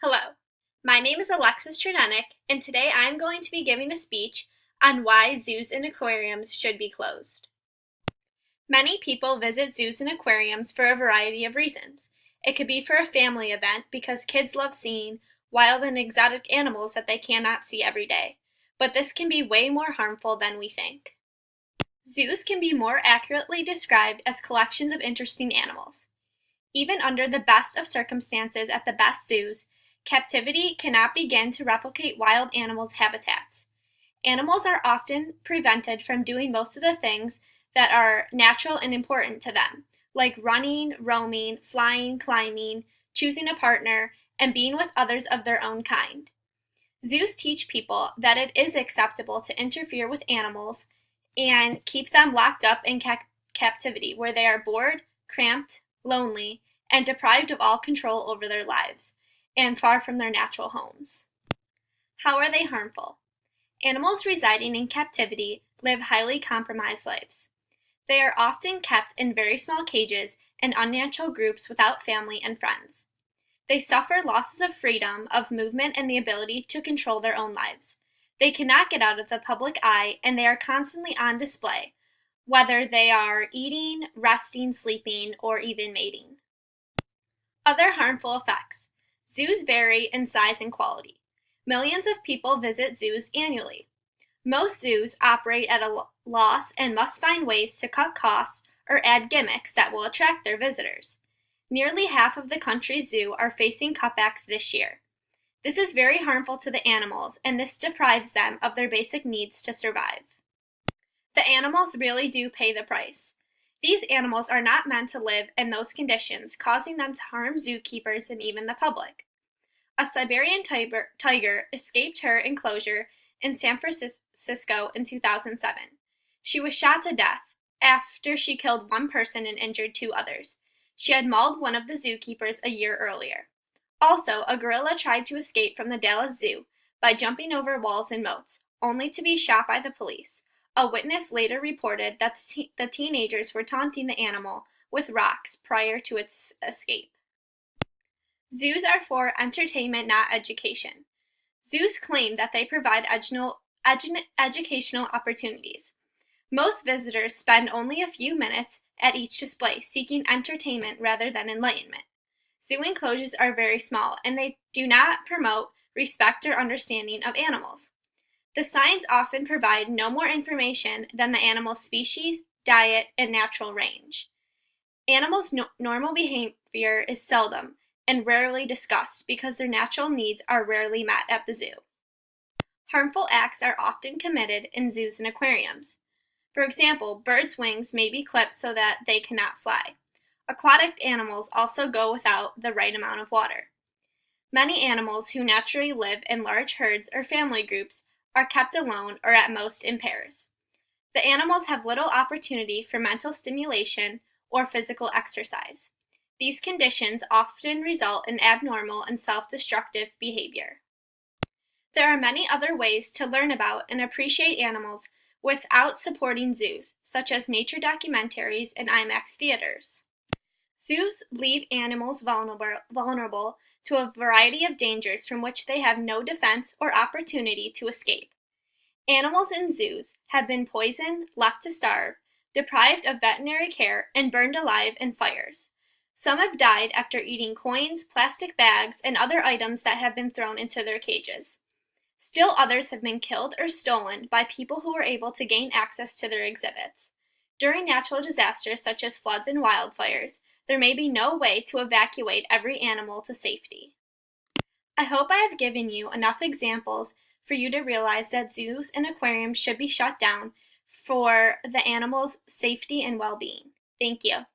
Hello, my name is Alexis Tredenik, and today I am going to be giving a speech on why zoos and aquariums should be closed. Many people visit zoos and aquariums for a variety of reasons. It could be for a family event because kids love seeing wild and exotic animals that they cannot see every day, but this can be way more harmful than we think. Zoos can be more accurately described as collections of interesting animals. Even under the best of circumstances at the best zoos, captivity cannot begin to replicate wild animals' habitats. Animals are often prevented from doing most of the things that are natural and important to them, like running, roaming, flying, climbing, choosing a partner, and being with others of their own kind. Zoos teach people that it is acceptable to interfere with animals and keep them locked up in captivity, where they are bored, cramped, lonely, and deprived of all control over their lives, and far from their natural homes. How are they harmful? Animals residing in captivity live highly compromised lives. They are often kept in very small cages and unnatural groups without family and friends. They suffer losses of freedom of movement and the ability to control their own lives. They cannot get out of the public eye, and they are constantly on display, whether they are eating, resting, sleeping, or even mating. Other harmful effects. Zoos vary in size and quality. Millions of people visit zoos annually. Most zoos operate at a loss and must find ways to cut costs or add gimmicks that will attract their visitors. Nearly half of the country's zoo are facing cutbacks this year. This is very harmful to the animals, and this deprives them of their basic needs to survive. The animals really do pay the price. These animals are not meant to live in those conditions, causing them to harm zookeepers and even the public. A Siberian tiger escaped her enclosure in San Francisco in 2007. She was shot to death after she killed one person and injured two others. She had mauled one of the zookeepers a year earlier. Also, a gorilla tried to escape from the Dallas Zoo by jumping over walls and moats, only to be shot by the police. A witness later reported that the teenagers were taunting the animal with rocks prior to its escape. Zoos are for entertainment, not education. Zoos claim that they provide educational opportunities. Most visitors spend only a few minutes at each display seeking entertainment rather than enlightenment. Zoo enclosures are very small, and they do not promote respect or understanding of animals. The signs often provide no more information than the animal's species, diet, and natural range. Animals' normal behavior is seldom and rarely discussed because their natural needs are rarely met at the zoo. Harmful acts are often committed in zoos and aquariums. For example, birds' wings may be clipped so that they cannot fly. Aquatic animals also go without the right amount of water. Many animals who naturally live in large herds or family groups are kept alone or at most in pairs. The animals have little opportunity for mental stimulation or physical exercise. These conditions often result in abnormal and self-destructive behavior. There are many other ways to learn about and appreciate animals without supporting zoos, such as nature documentaries and IMAX theaters. Zoos leave animals vulnerable to a variety of dangers from which they have no defense or opportunity to escape. Animals in zoos have been poisoned, left to starve, deprived of veterinary care, and burned alive in fires. Some have died after eating coins, plastic bags, and other items that have been thrown into their cages. Still others have been killed or stolen by people who were able to gain access to their exhibits. During natural disasters such as floods and wildfires, there may be no way to evacuate every animal to safety. I hope I have given you enough examples for you to realize that zoos and aquariums should be shut down for the animals' safety and well-being. Thank you.